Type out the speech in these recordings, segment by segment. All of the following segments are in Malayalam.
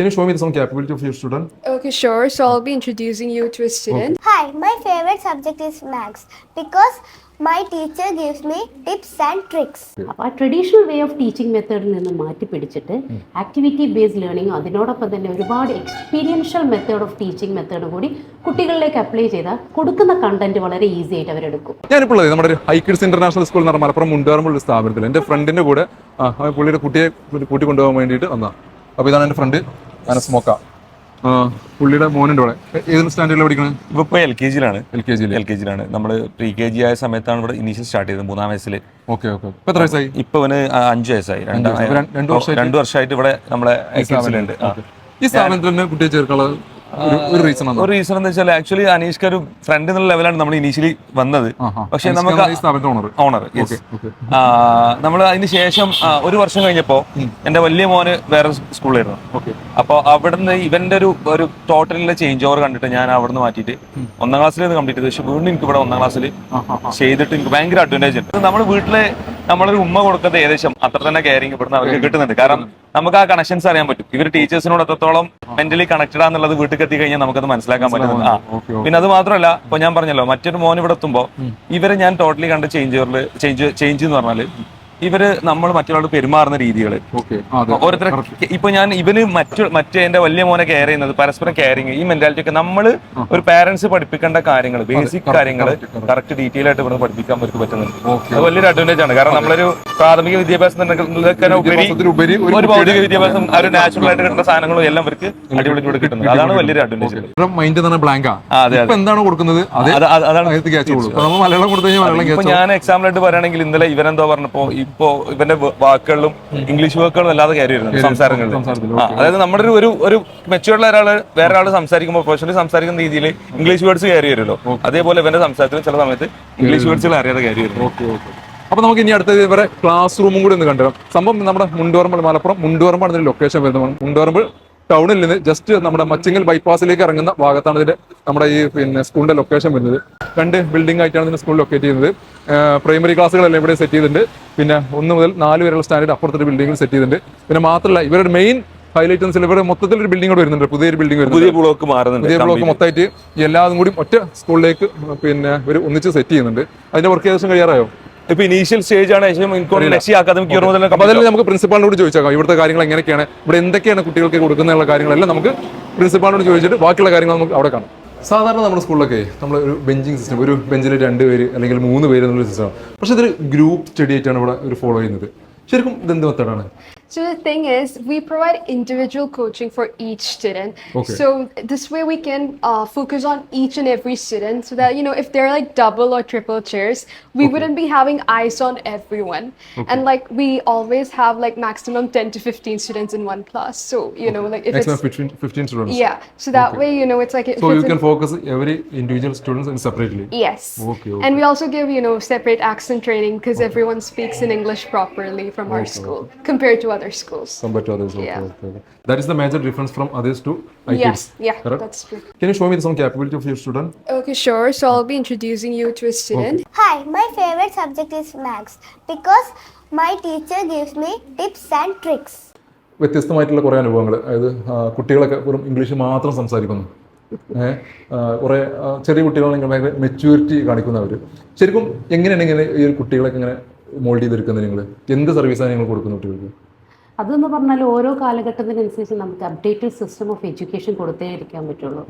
Can you show me some capability of your student? Okay, sure. So I'll be introducing you to a student. Hi, my favorite subject is Maths because my teacher gives me tips and tricks. അപ്പോൾ ആ ട്രഡീഷണൽ വേ ഓഫ് ടീച്ചിങ് മെത്തേഡിൽ നിന്ന് മാറ്റി പിടിച്ചിട്ട് ആക്ടിവിറ്റി ബേസ്ഡ് ലേണിംഗ് അതിനോടൊപ്പം തന്നെ ഒരുപാട് experiential method of teaching method കൂടി കുട്ടികളിലേക്ക് അപ്ലൈ ചെയ്താൽ കൊടുക്കുന്ന കണ്ടന്റ് വളരെ ഈസി ആയിട്ട് അവരെടുക്കും. ഞാനിപ്പോൾ ഉള്ളത് നമ്മുടെ ഒരു ഹൈക്കിഡ്സ് ഇന്റർനാഷണൽ സ്കൂൾ എന്ന് പറഞ്ഞ മലപ്പുറം മുണ്ടേറുമ്പോൾ ഒരു സ്ഥാപനത്തിൽ എൻ്റെ ഫ്രണ്ടിൻ്റെ കൂടെ പുള്ളിയുടെ കുട്ടിയെ കൂട്ടിക്കൊണ്ടുപോകാൻ വേണ്ടിയിട്ട് വന്നതാണ്. അപ്പോൾ ഇതാണ് എൻ്റെ ഫ്രണ്ട് അനസ്മോക്ക. പുള്ളിയുടെ മോനുണ്ട് ഇവിടെ. ഏത് സ്റ്റാൻഡേർഡിലാണ് പഠിക്കുന്നത്? ഇപ്പോൾ എൽ കെ ജിയിലാണ്. നമ്മൾ പ്രീ കെ ജി ആയ സമയത്താണ് ഇവിടെ ഇനീഷ്യൽ സ്റ്റാർട്ട് ചെയ്തത് 3-ാം വയസ്സിൽ. ഓക്കെ. ഇപ്പൊ എത്ര വയസ്സായി? ഇപ്പൊ അവന് 5 വയസ്സായി. 2 വർഷമായിട്ട് ഇവിടെ നമ്മളെ ഉണ്ട്. ഈ സ്ഥാപനത്തിൽ തന്നെ കുട്ടിയെ ചേർക്കാനുള്ള ഒരു റീസൺ എന്ന് വെച്ചാൽ ആക്ച്വലി അനീഷ്ക ഒരു ഫ്രണ്ട് എന്നുള്ള ലെവലാണ് നമ്മൾ ഇനീഷ്യലി വന്നത്. പക്ഷെ നമുക്ക് ഓണർ നമ്മൾ അതിന് ശേഷം 1 വർഷം കഴിഞ്ഞപ്പോ എന്റെ വലിയ മോന് വേറെ സ്കൂളിലായിരുന്നു. അപ്പൊ അവിടുന്ന് ഇവന്റെ ഒരു ടോട്ടലിലെ ചേഞ്ച് ഓവർ കണ്ടിട്ട് ഞാൻ അവിടുന്ന് മാറ്റിയിട്ട് 1-ാം ക്ലാസ്സിൽ കംപ്ലീറ്റ് ചെയ്തു. പക്ഷെ വീണ്ടും എനിക്ക് ഇവിടെ 1-ാം ക്ലാസ്സിൽ ചെയ്തിട്ട് എനിക്ക് ഭയങ്കര അഡ്വാൻറ്റേജ് ഉണ്ട്. നമ്മൾ വീട്ടില് നമ്മളൊരു ഉമ്മ കൊടുക്കുന്നത് ഏകദേശം അത്ര തന്നെ കെയറിങ് ഇവിടുന്ന് അവർക്ക് കിട്ടുന്നുണ്ട്. കാരണം നമുക്ക് ആ കണക്ഷൻസ് അറിയാൻ പറ്റും. ഇവർ ടീച്ചേഴ്സിനോട് എത്രത്തോളം മെന്റലി കണക്റ്റഡ് ആണെന്നുള്ളത് വീട്ടിൽ എത്തി കഴിഞ്ഞാൽ നമുക്കത് മനസ്സിലാക്കാൻ പറ്റുന്നത്. പിന്നെ അത് മാത്രമല്ല, ഇപ്പൊ ഞാൻ പറഞ്ഞല്ലോ മറ്റൊരു മോൻ ഇവിടെ എത്തുമ്പോൾ ഇവരെ ഞാൻ ടോട്ടലി കണ്ട ചേഞ്ച് എന്ന് പറഞ്ഞാല് ഇവര് നമ്മൾ മറ്റൊരാളോട് പെരുമാറുന്ന രീതികൾ ഓരോരുത്തർ. ഇപ്പൊ ഞാൻ ഇവന് മറ്റേ എന്റെ വലിയ മോനെ കെയർ ചെയ്യുന്നത് പരസ്പരം കെയറിങ്, ഈ മെന്റാലിറ്റി ഒക്കെ നമ്മൾ ഒരു പാരന്റ്സ് പഠിപ്പിക്കേണ്ട കാര്യങ്ങൾ, ബേസിക് കാര്യങ്ങൾ കറക്റ്റ് ഡീറ്റെയിൽ ആയിട്ട് ഇവിടെ പഠിപ്പിക്കാൻ അവർക്ക് പറ്റുന്നുണ്ട്. അത് വലിയൊരു അഡ്വാൻറ്റേജ് ആണ്. കാരണം നമ്മളൊരു പ്രാഥമിക വിദ്യാഭ്യാസം ഉപരി ഒരു ഭൗതിക വിദ്യാഭ്യാസം ഒരു നാച്ചുറൽ ആയിട്ട് കിട്ടുന്ന സാധനങ്ങളും എല്ലാം അവർക്ക് അടിപൊളി കിട്ടുന്നത്. അതാണ് വലിയൊരു അഡ്വാൻറ്റേജ്. ഇപ്പൊ ഞാൻ എക്സാമ്പിളായിട്ട് പറയുകയാണെങ്കിൽ ഇന്നലെ ഇവരെന്തോ പറഞ്ഞപ്പോ ഇപ്പോ ഇവന്റെ വാക്കുകളിലും ഇംഗ്ലീഷ് വാക്കുകളും അല്ലാതെ കയറി വരുന്നു സംസാരങ്ങളിൽ. അതായത് നമ്മുടെ ഒരു മെച്ചുവർഡ് ഒരാള് വേറെ ആള് സംസാരിക്കുമ്പോൾ പ്രൊഫഷണലി സംസാരിക്കുന്ന രീതിയിൽ ഇംഗ്ലീഷ് വേർഡ്സ് കയറി വരുമല്ലോ. അതേപോലെ ഇവന്റെ സംസാരത്തിൽ ചില സമയത്ത് ഇംഗ്ലീഷ് വേർഡ്സുകൾ അറിയാതെ കയറി വരുന്നു. അപ്പൊ നമുക്ക് ഇനി അടുത്തത് ഇവരെ ക്ലാസ് റൂമും കൂടി ഒന്ന് കണ്ടുവരാം. സംഭവം നമ്മുടെ മുണ്ടോറമ്പ്, മലപ്പുറം മുണ്ടോറമ്പാണ് ഇതിന്റെ ലൊക്കേഷൻ വരുന്നത്. മുണ്ടോറമ്പ് ടൗണിൽ നിന്ന് ജസ്റ്റ് നമ്മുടെ മച്ചിങ്ങൽ ബൈപ്പാസിലേക്ക് ഇറങ്ങുന്ന ഭാഗത്താണ് ഇതിന്റെ നമ്മുടെ ഈ സ്കൂളിന്റെ ലൊക്കേഷൻ വരുന്നത്. 2 ബിൽഡിംഗ് ആയിട്ടാണ് ഇതിന്റെ സ്കൂൾ ലൊക്കേറ്റ് ചെയ്യുന്നത്. പ്രൈമറി ക്ലാസ്സുകളെല്ലാം ഇവിടെ സെറ്റ് ചെയ്തിട്ടുണ്ട്. പിന്നെ 1 മുതൽ 4 വരെയുള്ള സ്റ്റാൻഡേർഡ് അപ്പുറത്തൊരു ബിൽഡിംഗ് സെറ്റ് ചെയ്തിട്ടുണ്ട്. പിന്നെ മാത്രമല്ല ഇവരുടെ മെയിൻ ഹൈലൈറ്റ് എന്ന് വെച്ചാൽ ഇവരുടെ മൊത്തത്തിൽ ഒരു ബിൽഡിംഗ് കൂടെ വരുന്നുണ്ട്. പുതിയൊരു ബിൽഡിംഗ് വരുന്നുണ്ട്. പുതിയ ബ്ലോക്ക് മൊത്തമായിട്ട് എല്ലാതും കൂടി ഒറ്റ സ്കൂളിലേക്ക് ഒരു ഒന്നിച്ച് സെറ്റ് ചെയ്യുന്നുണ്ട്. അതിന്റെ വർക്ക് ഏകദേശം കഴിയാറായോ? ഇപ്പൊ ഇനീഷ്യൽ സ്റ്റേജ് ആണ്. അതെല്ലാം നമുക്ക് പ്രിൻസിപ്പാളിനോട് ചോദിച്ചേക്കാം. ഇവിടുത്തെ കാര്യങ്ങൾ എങ്ങനെയൊക്കെയാണ്, ഇവിടെ എന്തൊക്കെയാണ് കുട്ടികൾക്ക് കൊടുക്കുന്ന കാര്യങ്ങളെല്ലാം നമുക്ക് പ്രിൻസിപ്പാളിനോട് ചോദിച്ചിട്ട് ബാക്കിയുള്ള കാര്യങ്ങൾ നമുക്ക് അവിടെ കാണാം. സാധാരണ നമ്മുടെ സ്കൂളിലൊക്കെ നമ്മൾ ഒരു ബെഞ്ചിങ് സിസ്റ്റം, ഒരു ബെഞ്ചിൽ 2 പേര് അല്ലെങ്കിൽ 3 പേര് എന്നുള്ള സിസ്റ്റമാണ്. പക്ഷെ ഇതൊരു ഗ്രൂപ്പ് സ്റ്റഡി ആയിട്ടാണ് ഇവിടെ ഒരു ഫോളോ ചെയ്യുന്നത്. ശരിക്കും ഇതെന്ത് മെത്തേഡാണ്? So the thing is, we provide individual coaching for each student. So this way we can focus on each and every student, so that if they're like double or triple chairs, we wouldn't be having eyes on everyone. And like we always have like maximum 10 to 15 students in one class. So like if maximum it's 15 students. Yeah. So that way it's like so you can focus every individual students separately. Yes. And we also give separate accent training because everyone speaks in English properly from our school compared to other schools. Compared to others. Okay. That is the major difference from others to iKids. Yeah, that's true. Can you show me some capability of your student? Okay, sure. So I'll be introducing you to a student. Hi, my favorite subject is Maths because my teacher gives me tips and tricks. വ്യത്യസ്തമായിട്ടുള്ള കുറേ അനുഭവങ്ങൾ. അതായത് കുട്ടികളൊക്കെ വെറും ഇംഗ്ലീഷ് മാത്രം സംസാരിക്കുന്നു. കുറേ ചെറിയ കുട്ടികളാണെങ്കിൽ ഭയങ്കര മെച്യൂരിറ്റി കാണിക്കുന്നവർ. ശരിക്കും എങ്ങനെയാണ് ഇങ്ങനെ ഈ ഒരു കുട്ടികളൊക്കെ ഇങ്ങനെ മോൾഡ് ചെയ്തെടുക്കുന്നത്? നിങ്ങൾ എന്ത് സർവീസാണ് നിങ്ങൾ കൊടുക്കുന്ന കുട്ടികൾക്ക്? അതെന്ന് പറഞ്ഞാൽ ഓരോ കാലഘട്ടത്തിനനുസരിച്ച് നമുക്ക് അപ്ഡേറ്റഡ് സിസ്റ്റം ഓഫ് എഡ്യൂക്കേഷൻ കൊടുത്തേ ഇരിക്കാൻ പറ്റുള്ളൂ.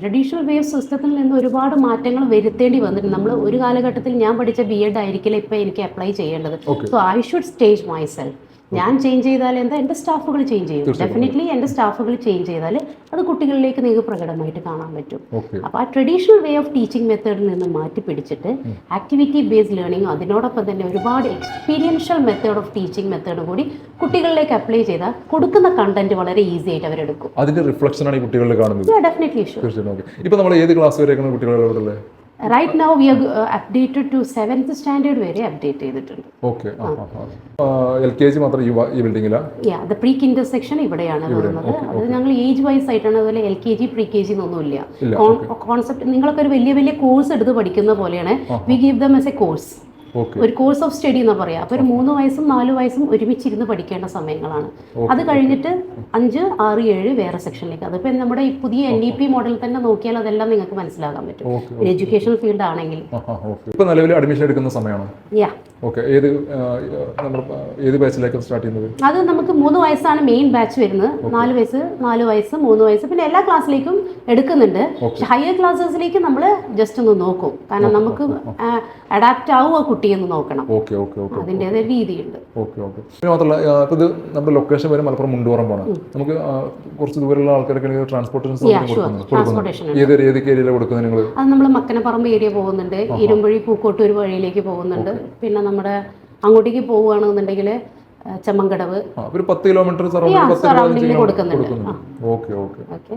ട്രഡീഷണൽ വേ ഓഫ് സിസ്റ്റത്തിൽ നിന്ന് ഒരുപാട് മാറ്റങ്ങൾ വരുത്തേണ്ടി വന്നിട്ടുണ്ട്. നമ്മൾ ഒരു കാലഘട്ടത്തിൽ ഞാൻ പഠിച്ച BEd ആയിരിക്കില്ല ഇപ്പം എനിക്ക് അപ്ലൈ ചെയ്യേണ്ടത്. So I should stage my self. ഞാൻ ചേഞ്ച് ചെയ്താൽ എന്താ, എൻ്റെ സ്റ്റാഫുകൾ ചേഞ്ച് ചെയ്യും. ഡെഫിനറ്റ്ലി എൻ്റെ സ്റ്റാഫുകൾ ചേഞ്ച് ചെയ്താൽ അത് കുട്ടികളിലേക്ക് നിങ്ങൾക്ക് പ്രകടമായിട്ട് കാണാൻ പറ്റും. അപ്പോൾ ആ ട്രഡീഷണൽ വേ ഓഫ് ടീച്ചിങ് മെത്തേഡിൽ നിന്ന് മാറ്റി പിടിച്ചിട്ട് ആക്ടിവിറ്റി ബേസ്ഡ് ലേണിംഗ് അതിനോടൊപ്പം തന്നെ ഒരുപാട് experiential method of teaching method കൂടി കുട്ടികളിലേക്ക് അപ്ലൈ ചെയ്താൽ കൊടുക്കുന്ന കണ്ടന്റ് വളരെ ഈസി ആയിട്ട് അവരെടുക്കും. അതിന്റെ റിഫ്ലക്ഷൻ ആണ് ഈ കുട്ടികളിൽ കാണുന്നത്. Definitely sure. ഇപ്പോൾ നമ്മൾ ഏത് ക്ലാസ് വരെയാണ് കുട്ടികളുടെ? Right now we are updated to 7th standard വരെ അപ്ഡേറ്റ് ചെയ്തിട്ടുണ്ട്. ഓക്കെ. LKG മാത്രം ഈ ബിൽഡിംഗിലാ? the pre-kinder section ഇവിടെയാണ് വരുന്നത്. അത് ഞങ്ങൾ ഏജ് വൈസ് ആയിട്ടാണ്. അതുപോലെ LKG pre-KG എന്നൊന്നുമില്ല. കോൺസെപ്റ്റ് നിങ്ങളൊക്കെ ഒരു വലിയ കോഴ്സ് എടുത്ത് പഠിക്കുന്ന പോലെയാണ്. We give them as a course. ഒരു കോഴ്സ് ഓഫ് സ്റ്റഡി എന്ന് പറയാം. അപ്പോൾ ഒരു 3 വയസ്സും 4 വയസ്സും ഒരുമിച്ചിരുന്ന് പഠിക്കേണ്ട സമയങ്ങളാണ്. അത് കഴിഞ്ഞിട്ട് 5, 6, 7 വേറെ സെക്ഷനിലേക്ക്. അതിപ്പോൾ നമ്മുടെ ഈ പുതിയ NEP മോഡൽ തന്നെ നോക്കിയാൽ അതെല്ലാം നിങ്ങൾക്ക് മനസ്സിലാക്കാൻ പറ്റും. ഒരു എഡ്യൂക്കേഷണൽ ഫീൽഡ് ആണെങ്കിൽ. ഇപ്പൊ നിലവിൽ അഡ്മിഷൻ എടുക്കുന്ന സമയമാണോ? യാ. ഓക്കെ. ഏത് ബാച്ചിലേക്ക് സ്റ്റാർട്ട് ചെയ്യുന്നത്? അത് നമുക്ക് 3 വയസ്സാണ് മെയിൻ ബാച്ച് വരുന്നത്. 4 വയസ്സ്, 4 വയസ്സ്, 3 വയസ്സ്, പിന്നെ എല്ലാ ക്ലാസ്സിലേക്കും എടുക്കുന്നുണ്ട്. പക്ഷെ ഹയർ ക്ലാസ്സസിലേക്ക് നമ്മൾ ജസ്റ്റ് ഒന്ന് നോക്കും. കാരണം നമുക്ക് അഡാപ്റ്റ് ആവും ആ കുട്ടിയെന്ന് നോക്കണം. അതിൻ്റെതായ രീതിയുണ്ട്. പിന്നെ മാത്രമല്ല ഇപ്പൊ ഇത് നമ്മുടെ ലൊക്കേഷൻ വരെ മലപ്പുറം മുണ്ടുപറമ്പാണ്. നമുക്ക് കുറച്ച് ദൂരമുള്ള ആൾക്കാർക്ക് ട്രാൻസ്പോർട്ടേഷൻ ഏത് ഏരിയയിലാണ് കൊടുക്കുന്നത് നിങ്ങൾ? അത് നമ്മൾ മക്കനപ്പറമ്പ് ഏരിയ പോകുന്നുണ്ട്, ഇരുമ്പഴി പൂക്കോട്ടൂർ വഴിയിലേക്ക് പോകുന്നുണ്ട്. പിന്നെ നമ്മുടെ അങ്ങോട്ടേക്ക് പോവുകയാണെന്നുണ്ടെങ്കിൽ ചെമ്മങ്കടവ് ഒരു 10 കിലോമീറ്റർ കൊടുക്കുന്നുണ്ട്.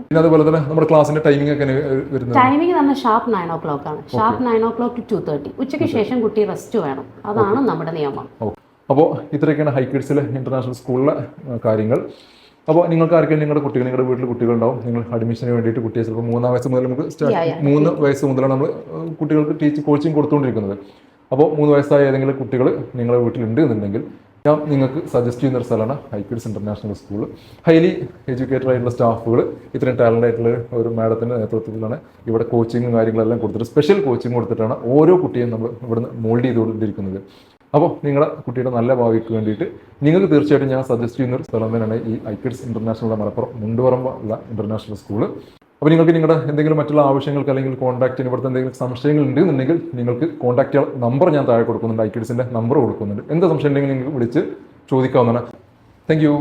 പിന്നെ അതുപോലെ തന്നെ നമ്മുടെ ക്ലാസിന്റെ ടൈമിംഗ് ഒക്കെ വരുന്നത്? ടൈമിംഗ് നമ്മൾ ഷാർപ്പ് 9 o'clock ആണ്. Sharp 9 o'clock to 2:30. ഉച്ചയ്ക്ക് ശേഷം കുട്ടി റെസ്റ്റ് വേണം. അതാണ് നമ്മുടെ നിയമം. അപ്പോൾ ഇത്രയൊക്കെയാണ് ഹൈക്കിഡ്സിലെ ഇന്റർനാഷണൽ സ്കൂളിലെ കാര്യങ്ങൾ. അപ്പോൾ നിങ്ങൾക്ക് ആർക്കെങ്കിലും നിങ്ങളുടെ കുട്ടികൾ, നിങ്ങളുടെ വീട്ടിൽ കുട്ടികളുണ്ടാവും, നിങ്ങൾ അഡ്മിഷന് വേണ്ടിയിട്ട് കുട്ടിയെ ചിലപ്പോൾ 3 വയസ്സ് മുതൽ നമുക്ക് 3 വയസ്സ് മുതലാണ് നമ്മൾ കുട്ടികൾക്ക് കോച്ചിങ് കൊടുത്തുകൊണ്ടിരിക്കുന്നത്. അപ്പോൾ 3 വയസ്സായ ഏതെങ്കിലും കുട്ടികൾ നിങ്ങളുടെ വീട്ടിലുണ്ട് എന്നുണ്ടെങ്കിൽ ഞാൻ നിങ്ങൾക്ക് സജസ്റ്റ് ചെയ്യുന്ന ഒരു സ്ഥലമാണ് ഹൈക്കിഡ്സ് ഇന്റർനാഷണൽ സ്കൂൾ. ഹൈലി എഡ്യൂക്കേറ്റഡ് ആയിട്ടുള്ള സ്റ്റാഫുകൾ, ഇത്രയും ടാലൻ്റ് ആയിട്ടുള്ള ഒരു മാഡത്തിൻ്റെ നേതൃത്വത്തിലാണ് ഇവിടെ കോച്ചിങ്ങും കാര്യങ്ങളെല്ലാം കൊടുത്തിട്ട് സ്പെഷ്യൽ കോച്ചിങ് കൊടുത്തിട്ടാണ് ഓരോ കുട്ടിയും നമ്മൾ ഇവിടുന്ന് മോൾഡ് ചെയ്തുകൊണ്ടിരിക്കുന്നത്. അപ്പോൾ നിങ്ങളുടെ കുട്ടിയുടെ നല്ല ഭാവിക്ക് വേണ്ടിയിട്ട് നിങ്ങൾക്ക് തീർച്ചയായിട്ടും ഞാൻ സജസ്റ്റ് ചെയ്യുന്ന ഒരു സ്ഥലം തന്നെയാണ് ഈ ഹൈക്കിഡ്സ് ഇന്റർനാഷണൽ മലപ്പുറം മുണ്ടുപറമ്പ് ഉള്ള ഇന്റർനാഷണൽ സ്കൂൾ. അപ്പോൾ നിങ്ങൾക്ക് നിങ്ങളുടെ എന്തെങ്കിലും മറ്റുള്ള ആവശ്യങ്ങൾക്ക് അല്ലെങ്കിൽ കോൺടാക്റ്റിന് ഇവിടുത്തെ എന്തെങ്കിലും സംശയങ്ങൾ ഉണ്ടെന്നുണ്ടെങ്കിൽ നിങ്ങൾക്ക് കോൺടാക്ട് ചെയ്യാൻ നമ്പർ ഞാൻ താഴെ കൊടുക്കുന്നുണ്ട്, ഹൈക്കിഡ്സിൻ്റെ നമ്പർ കൊടുക്കുന്നുണ്ട്. എന്ത് സംശയം ഉണ്ടെങ്കിൽ നിങ്ങൾക്ക് വിളിച്ച് ചോദിക്കാവുന്നതാണ്. Thank U.